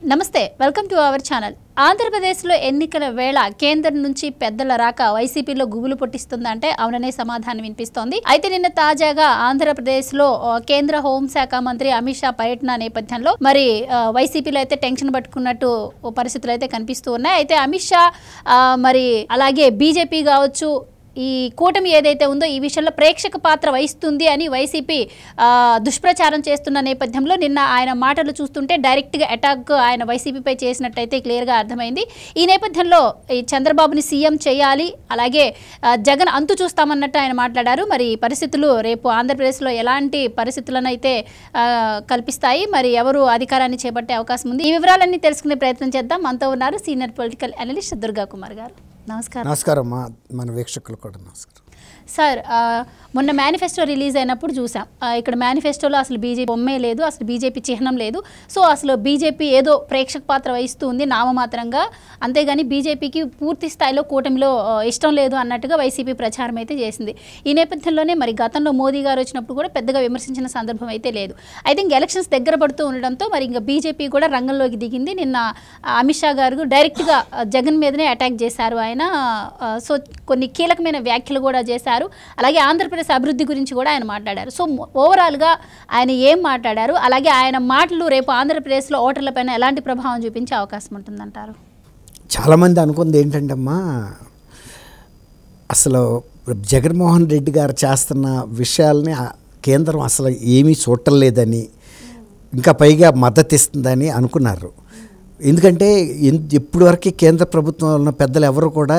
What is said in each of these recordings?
నమస్తే, welcome to our channel. ఆంధ్రప్రదేశ్లో ఎన్నికల వేళ కేంద్రం నుంచి పెద్దల రాక వైసీపీలో గుబులు పుట్టిస్తుందంటే అవుననే సమాధానం వినిపిస్తోంది. అయితే నిన్న తాజాగా ఆంధ్రప్రదేశ్లో కేంద్ర హోంశాఖ మంత్రి అమిత్ షా పర్యటన నేపథ్యంలో మరి వైసీపీలో అయితే టెన్షన్ పట్టుకున్నట్టు పరిస్థితులు అయితే కనిపిస్తూ ఉన్నాయి. అయితే అమిత్ షా మరి అలాగే బీజేపీ కావచ్చు, ఈ కూటమి ఏదైతే ఉందో ఈ విషయంలో ప్రేక్షక పాత్ర వహిస్తుంది అని వైసీపీ దుష్ప్రచారం చేస్తున్న నేపథ్యంలో నిన్న ఆయన మాటలు చూస్తుంటే డైరెక్ట్గా అటాక్ ఆయన వైసీపీపై చేసినట్టయితే క్లియర్గా అర్థమైంది. ఈ నేపథ్యంలో ఈ చంద్రబాబుని సీఎం చేయాలి, అలాగే జగన్ అంతు చూస్తామన్నట్టు ఆయన మాట్లాడారు. మరి పరిస్థితులు రేపు ఆంధ్రప్రదేశ్లో ఎలాంటి పరిస్థితులను అయితే కల్పిస్తాయి, మరి ఎవరు అధికారాన్ని చేపట్టే అవకాశం ఉంది, ఈ వివరాలన్నీ తెలుసుకునే ప్రయత్నం చేద్దాం. మనతో ఉన్నారు senior political analyst Durga Kumar గారు. నమస్కారం. నమస్కారం మన వీక్షకులు కూడా నమస్కారం. సార్, మొన్న మేనిఫెస్టో రిలీజ్ అయినప్పుడు చూసాం, ఇక్కడ మేనిఫెస్టోలో అసలు బీజేపీ బొమ్మే లేదు, అసలు బీజేపీ చిహ్నం లేదు. సో అసలు బీజేపీ ఏదో ప్రేక్షక పాత్ర వహిస్తూ ఉంది నామమాత్రంగా, అంతేగాని బీజేపీకి పూర్తి స్థాయిలో కూటమిలో ఇష్టం లేదు అన్నట్టుగా వైసీపీ ప్రచారం అయితే చేసింది. ఈ నేపథ్యంలోనే మరి గతంలో మోదీ గారు వచ్చినప్పుడు కూడా పెద్దగా విమర్శించిన సందర్భం అయితే లేదు. అయితే ఇంక ఎలక్షన్స్ దగ్గర పడుతూ ఉండడంతో మరి ఇంకా బీజేపీ కూడా రంగంలోకి దిగింది. నిన్న అమిత్ షా గారు డైరెక్ట్గా జగన్ మీదనే అటాక్ చేశారు ఆయన. సో కొన్ని కీలకమైన వ్యాఖ్యలు కూడా చేశారు. అలాగే ఆంధ్రప్రదేశ్ అభివృద్ధి గురించి కూడా ఆయన మాట్లాడారు. సో ఓవరాల్గా ఆయన ఏం మాట్లాడారు, అలాగే ఆయన మాటలు రేపు ఆంధ్రప్రదేశ్లో ఓటర్లపైన ఎలాంటి ప్రభావం చూపించే అవకాశం ఉంటుందంటారు? చాలామంది అనుకుంది ఏంటంటే అమ్మా, అసలు జగన్మోహన్ రెడ్డి గారు చేస్తున్న విషయాల్ని కేంద్రం అసలు ఏమీ చూడటం లేదని, ఇంకా పైగా మద్దతు ఇస్తుందని అనుకున్నారు. ఎందుకంటే ఇప్పటివరకు కేంద్ర ప్రభుత్వంలో ఉన్న పెద్దలు ఎవరు కూడా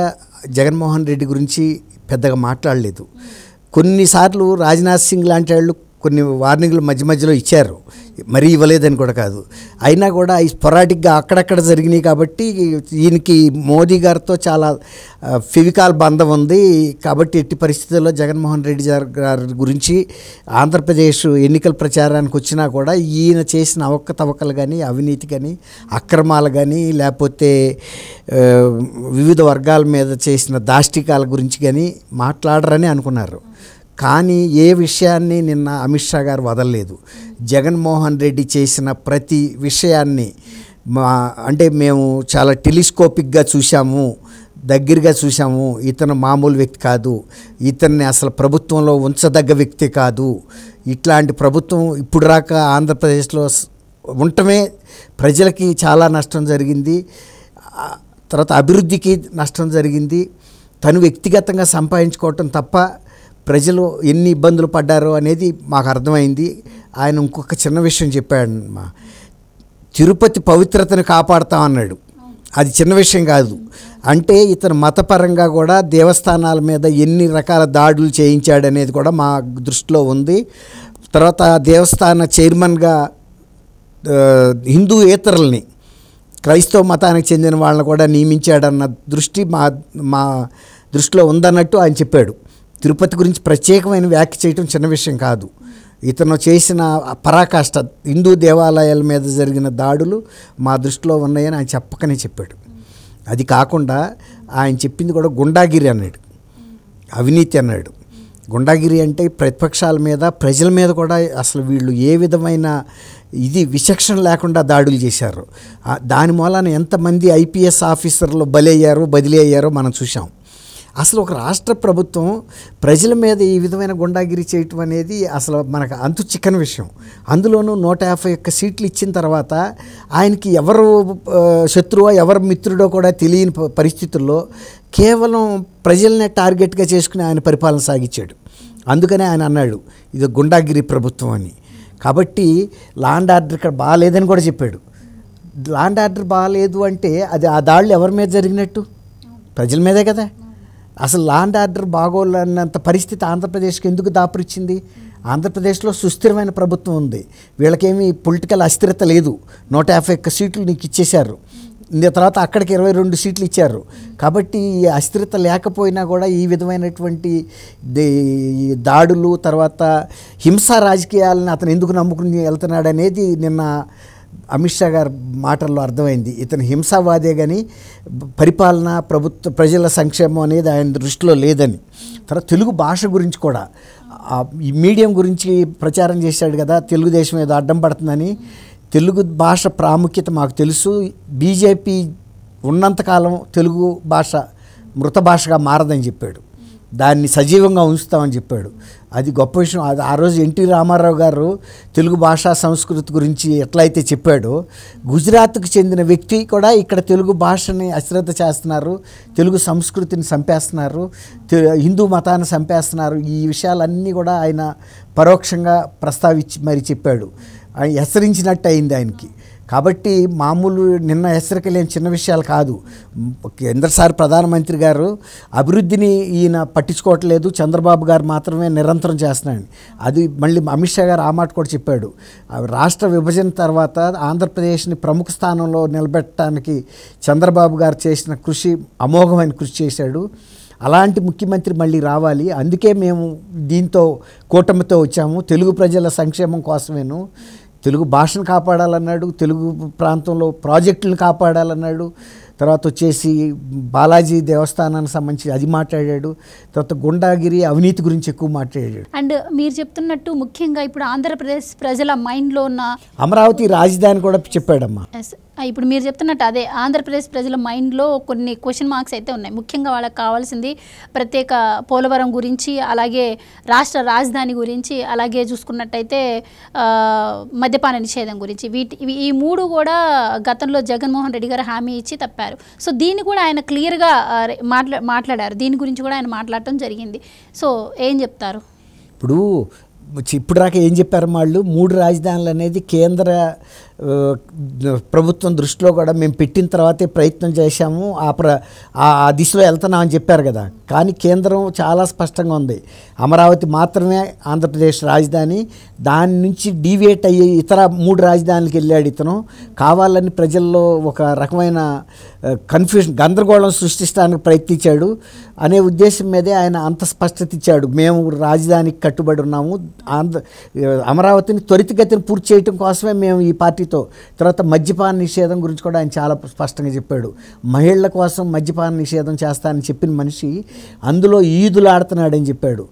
జగన్మోహన్ రెడ్డి గురించి పెద్దగా మాట్లాడలేదు. కొన్నిసార్లు రాజ్నాథ్ సింగ్ లాంటి వాళ్ళు కొన్ని వార్నింగ్లు మధ్య మధ్యలో ఇచ్చారు, మరీ ఇవ్వలేదని కూడా కాదు. అయినా కూడా ఈ స్పొరాటిక్గా అక్కడక్కడ జరిగినాయి. కాబట్టి ఈయనకి మోదీ గారితో చాలా ఫిజికల్ బంధం ఉంది. కాబట్టి ఎట్టి పరిస్థితుల్లో జగన్మోహన్ రెడ్డి గారి గురించి ఆంధ్రప్రదేశ్ ఎన్నికల ప్రచారానికి వచ్చినా కూడా ఈయన చేసిన అవకతవకలు కానీ, అవినీతి కానీ, అక్రమాలు కానీ, లేకపోతే వివిధ వర్గాల మీద చేసిన దాష్టికాల గురించి కానీ మాట్లాడరని అనుకున్నారు. కానీ ఏ విషయాన్ని నిన్న అమిత్ షా గారు వదలలేదు. జగన్మోహన్ రెడ్డి చేసిన ప్రతి విషయాన్ని అంటే మేము చాలా టెలిస్కోపిక్గా చూసాము, దగ్గరగా చూసాము. ఇతను మామూలు వ్యక్తి కాదు, ఇతన్ని అసలు ప్రభుత్వంలో ఉంచదగ్గ వ్యక్తి కాదు. ఇట్లాంటి ప్రభుత్వం ఇప్పుడు రాక ఆంధ్రప్రదేశ్లో ఉండటమే ప్రజలకి చాలా నష్టం జరిగింది, తర్వాత అభివృద్ధికి నష్టం జరిగింది. తను వ్యక్తిగతంగా సంపాదించుకోవటం తప్ప ప్రజలు ఎన్ని ఇబ్బందులు పడ్డారో అనేది మాకు అర్థమైంది. ఆయన ఇంకొక చిన్న విషయం చెప్పాడు, తిరుపతి పవిత్రతను కాపాడుతామన్నాడు. అది చిన్న విషయం కాదు. అంటే ఇతను మతపరంగా కూడా దేవస్థానాల మీద ఎన్ని రకాల దాడులు చేయించాడనేది కూడా మా దృష్టిలో ఉంది. తర్వాత దేవస్థాన చైర్మన్గా హిందూయేతరుల్ని, క్రైస్తవ మతానికి చెందిన వాళ్ళని కూడా నియమించాడన్న దృష్టి మా దృష్టిలో ఉందన్నట్టు ఆయన చెప్పాడు. తిరుపతి గురించి ప్రత్యేకమైన వ్యాఖ్య చేయటం చిన్న విషయం కాదు. ఇతను చేసిన పరాకాష్ట, హిందూ దేవాలయాల మీద జరిగిన దాడులు మా దృష్టిలో ఉన్నాయని ఆయన చెప్పకనే చెప్పాడు. అది కాకుండా ఆయన చెప్పింది కూడా గుండాగిరి అన్నాడు, అవినీతి అన్నాడు. గుండాగిరి అంటే ప్రతిపక్షాల మీద, ప్రజల మీద కూడా అసలు వీళ్ళు ఏ విధమైన విచక్షణ లేకుండా దాడులు చేశారు. దాని మూలాన ఎంతమంది ఐపీఎస్ ఆఫీసర్లు బదిలీ అయ్యారో మనం చూసాం. అసలు ఒక రాష్ట్ర ప్రభుత్వం ప్రజల మీద ఈ విధమైన గుండాగిరి చేయటం అనేది అసలు మనకు అంతు చిక్కని విషయం. అందులోనూ 151 సీట్లు ఇచ్చిన తర్వాత ఆయనకి ఎవరు శత్రువో ఎవరు మిత్రుడో కూడా తెలియని పరిస్థితుల్లో కేవలం ప్రజలనే టార్గెట్గా చేసుకుని ఆయన పరిపాలన సాగించాడు. అందుకనే ఆయన అన్నాడు ఇది గుండాగిరి ప్రభుత్వం అని. కాబట్టి లా అండ్ ఆర్డర్ ఇక్కడ బాగాలేదని కూడా చెప్పాడు. లా అండ్ ఆర్డర్ బాగాలేదు అంటే అది ఆ దాడులు ఎవరి మీద జరిగినట్టు? ప్రజల మీదే కదా. అసలు లా అండ్ ఆర్డర్ బాగోలన్నంత పరిస్థితి ఆంధ్రప్రదేశ్కి ఎందుకు దాపురిచ్చింది? ఆంధ్రప్రదేశ్లో సుస్థిరమైన ప్రభుత్వం ఉంది, వీళ్ళకేమీ పొలిటికల్ అస్థిరత లేదు. 151 సీట్లు నీకు ఇచ్చేశారు, తర్వాత అక్కడికి 22 సీట్లు ఇచ్చారు. కాబట్టి ఈ అస్థిరత లేకపోయినా కూడా ఈ విధమైనటువంటి దాడులు, తర్వాత హింసా రాజకీయాలను అతను ఎందుకు నమ్ముకుని వెళ్తున్నాడు అనేది నిన్న అమిత్ షా గారి మాటల్లో అర్థమైంది. ఇతను హింసావాదే కానీ పరిపాలన, ప్రజల సంక్షేమం అనేది ఆయన దృష్టిలో లేదని. తర్వాత తెలుగు భాష గురించి కూడా ఈ మీడియం గురించి ప్రచారం చేశాడు కదా, తెలుగుదేశం ఏదో అడ్డం పడుతుందని. తెలుగు భాష ప్రాముఖ్యత మాకు తెలుసు. బీజేపీ ఉన్నంతకాలం తెలుగు భాష మృత భాషగా మారదని చెప్పాడు. దాన్ని సజీవంగా ఉంచుతామని చెప్పాడు. అది గొప్ప విషయం. అది ఆ రోజు ఎన్టీ రామారావు గారు తెలుగు భాషా సంస్కృతి గురించి ఎట్లయితే చెప్పాడో, గుజరాత్కు చెందిన వ్యక్తి కూడా ఇక్కడ తెలుగు భాషని అశ్రద్ధ చేస్తున్నారు, తెలుగు సంస్కృతిని చంపేస్తున్నారు, హిందూ మతాన్ని చంపేస్తున్నారు. ఈ విషయాలన్నీ కూడా ఆయన పరోక్షంగా ప్రస్తావించి మరి చెప్పాడు. హెచ్చరించినట్టు అయింది ఆయనకి. కాబట్టి మామూలు నిన్న హెచ్చరికలేని చిన్న విషయాలు కాదు. కేంద్రసారి ప్రధానమంత్రి గారు అభివృద్ధిని ఈయన పట్టించుకోవట్లేదు, చంద్రబాబు గారు మాత్రమే నిరంతరం చేస్తున్నాడు. అది మళ్ళీ అమిత్ షా గారు ఆ మాట కూడా చెప్పాడు. రాష్ట్ర విభజన తర్వాత ఆంధ్రప్రదేశ్ని ప్రముఖ స్థానంలో నిలబెట్టడానికి చంద్రబాబు గారు చేసిన కృషి అమోఘమైన కృషి చేశాడు. అలాంటి ముఖ్యమంత్రి మళ్ళీ రావాలి. అందుకే మేము దీంతో కూటమితో వచ్చాము. తెలుగు ప్రజల సంక్షేమం కోసమేను. తెలుగు భాషను కాపాడాలన్నాడు, తెలుగు ప్రాంతంలో ప్రాజెక్టులను కాపాడాలన్నాడు. తర్వాత వచ్చేసి బాలాజీ దేవస్థానానికి సంబంధించి అది మాట్లాడాడు. తర్వాత గుండాగిరి అవినీతి గురించి ఎక్కువ మాట్లాడాడు. అండ్ మీరు చెప్తున్నట్టు ముఖ్యంగా ఇప్పుడు ఆంధ్రప్రదేశ్ ప్రజల మైండ్లో ఉన్న అమరావతి రాజధాని కూడా చెప్పాడమ్మా. ఇప్పుడు మీరు చెప్తున్నట్టు అదే ఆంధ్రప్రదేశ్ ప్రజల మైండ్లో కొన్ని క్వశ్చన్ మార్క్స్ అయితే ఉన్నాయి. ముఖ్యంగా వాళ్ళకి కావాల్సింది ప్రత్యేక పోలవరం గురించి, అలాగే రాష్ట్ర రాజధాని గురించి, అలాగే చూసుకున్నట్టయితే మద్యపాన నిషేధం గురించి. ఈ మూడు కూడా గతంలో జగన్మోహన్ రెడ్డి గారు హామీ ఇచ్చి తప్పారు. సో దీన్ని కూడా ఆయన క్లియర్గా మాట్లాడారు. దీని గురించి కూడా ఆయన మాట్లాడటం జరిగింది. సో ఏం చెప్తారు? ఇప్పుడు దాకా ఏం చెప్పారు వాళ్ళు? 3 రాజధానులు అనేది కేంద్ర ప్రభుత్వం దృష్టిలో కూడా మేము పెట్టిన తర్వాతే ప్రయత్నం చేశాము, ఆ దిశలో వెళ్తున్నామని చెప్పారు కదా. కానీ కేంద్రం చాలా స్పష్టంగా ఉంది, అమరావతి మాత్రమే ఆంధ్రప్రదేశ్ రాజధాని. దాని నుంచి డీవియేట్ అయ్యి ఇతర 3 రాజధానులకు వెళ్ళాడు ఇతను. కావాలని ప్రజల్లో ఒక రకమైన కన్ఫ్యూజన్, గందరగోళం సృష్టించడానికి ప్రయత్నించాడు అనే ఉద్దేశం మీదే ఆయన అంత స్పష్టత ఇచ్చాడు. మేము రాజధానికి కట్టుబడి ఉన్నాము, అమరావతిని త్వరితగతిని పూర్తి చేయడం కోసమే మేము ఈ పార్టీతో. తర్వాత మద్యపాన నిషేధం గురించి కూడా ఆయన చాలా స్పష్టంగా చెప్పాడు. మహిళల కోసం మద్యపాన నిషేధం చేస్తానని చెప్పిన మనిషి అందులో ఈదులాడుతున్నాడని చెప్పాడు.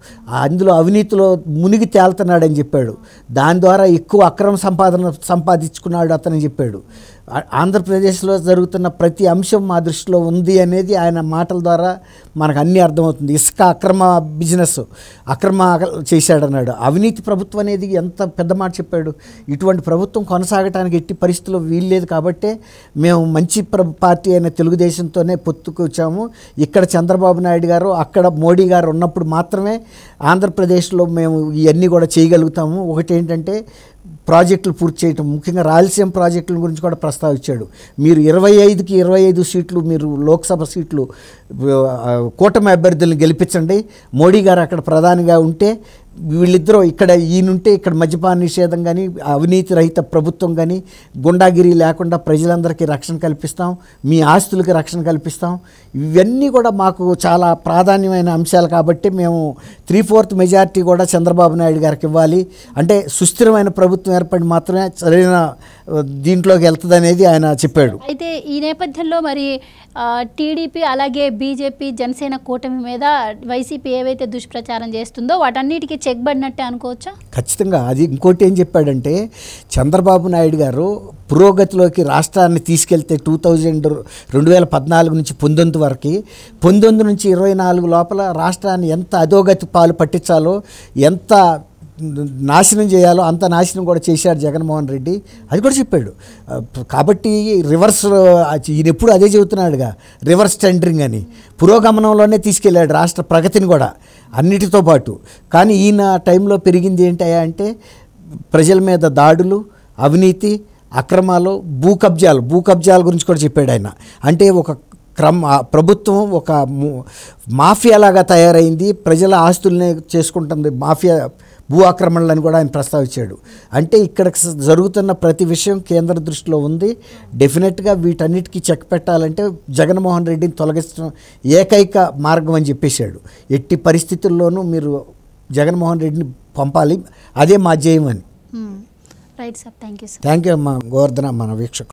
అందులో అవినీతిలో మునిగి తేలుతున్నాడని చెప్పాడు. దాని ద్వారా ఎక్కువ అక్రమ సంపాదించుకున్నాడు అతని చెప్పాడు. ఆంధ్రప్రదేశ్లో జరుగుతున్న ప్రతి అంశం మా దృష్టిలో ఉంది అనేది ఆయన మాటల ద్వారా మనకు అన్నీ అర్థమవుతుంది. ఇసుక అక్రమ బిజినెస్ చేశాడన్నాడు. అవినీతి ప్రభుత్వం అనేది ఎంత పెద్ద మాట చెప్పాడు. ఇటువంటి ప్రభుత్వం కొనసాగటానికి ఎట్టి పరిస్థితుల్లో వీల్లేదు. కాబట్టే మేము మంచి పార్టీ అయిన తెలుగుదేశంతోనే పొత్తుకు వచ్చాము. ఇక్కడ చంద్రబాబు నాయుడు గారు, అక్కడ మోడీ గారు ఉన్నప్పుడు మాత్రమే ఆంధ్రప్రదేశ్లో మేము ఇవన్నీ కూడా చేయగలుగుతాము. ఒకటి ఏంటంటే ప్రాజెక్టులు పూర్తి చేయటం, ముఖ్యంగా రాయలసీమ ప్రాజెక్టుల గురించి కూడా ప్రస్తావించాడు. మీరు 25కి 25 సీట్లు, మీరు లోక్సభ సీట్లు కూటమి అభ్యర్థులను గెలిపించండి. మోడీ గారు అక్కడ ప్రధానిగా ఉంటే వీళ్ళిద్దరూ ఇక్కడ ఈయనుంటే ఇక్కడ మద్యపాన నిషేధం కానీ, అవినీతి రహిత ప్రభుత్వం కానీ, గుండాగిరి లేకుండా ప్రజలందరికీ రక్షణ కల్పిస్తాం, మీ ఆస్తులకి రక్షణ కల్పిస్తాం. ఇవన్నీ కూడా మాకు చాలా ప్రాధాన్యమైన అంశాలు. కాబట్టి మేము 3/4 మెజారిటీ కూడా చంద్రబాబు నాయుడు గారికి ఇవ్వాలి. అంటే సుస్థిరమైన ప్రభుత్వం ఏర్పడి మాత్రమే సరైన దీంట్లోకి వెళ్తుంది అనేది ఆయన చెప్పాడు. అయితే ఈ నేపథ్యంలో మరి టీడీపీ అలాగే బీజేపీ జనసేన కూటమి మీద వైసీపీ ఏవైతే దుష్ప్రచారం చేస్తుందో వాటన్నిటికీ చెక్ పడినట్టే అనుకోవచ్చా? ఖచ్చితంగా. అది ఇంకోటి ఏం చెప్పాడంటే, చంద్రబాబు నాయుడు గారు పురోగతిలోకి రాష్ట్రాన్ని తీసుకెళ్తే 2014 నుంచి 19 వరకు, 19 నుంచి 24 లోపల రాష్ట్రాన్ని ఎంత అధోగతి పాలు పట్టించాలో, ఎంత నాశనం చేయాలో అంత నాశనం కూడా చేశాడు జగన్మోహన్ రెడ్డి. అది కూడా చెప్పాడు. కాబట్టి రివర్స్, ఈయన ఎప్పుడు అదే చెబుతున్నాడుగా, రివర్స్ టెండరింగ్ అని. పురోగమనంలోనే తీసుకెళ్ళాడు రాష్ట్ర ప్రగతిని కూడా అన్నిటితో పాటు. కానీ ఈయన టైంలో పెరిగింది ఏంటయ్యా అంటే ప్రజల మీద దాడులు, అవినీతి, అక్రమాలు, భూ కబ్జాల గురించి కూడా చెప్పాడు ఆయన. అంటే ఒక ప్రభుత్వం ఒక మాఫియాలాగా తయారైంది, ప్రజల ఆస్తుల్ని చేసుకుంటుంది, మాఫియా భూ ఆక్రమణలని కూడా ఆయన ప్రస్తావించాడు. అంటే ఇక్కడ జరుగుతున్న ప్రతి విషయం కేంద్ర దృష్టిలో ఉంది. డెఫినెట్గా వీటన్నిటికీ చెక్ పెట్టాలంటే జగన్మోహన్ రెడ్డిని తొలగించడం ఏకైక మార్గం అని చెప్పేశాడు. ఎట్టి పరిస్థితుల్లోనూ మీరు జగన్మోహన్ రెడ్డిని పంపాలి, అదే మా జయం అని. Right sir, thank you sir. Thank you అమ్మా గోవర్ధన, మన వీక్షకులు.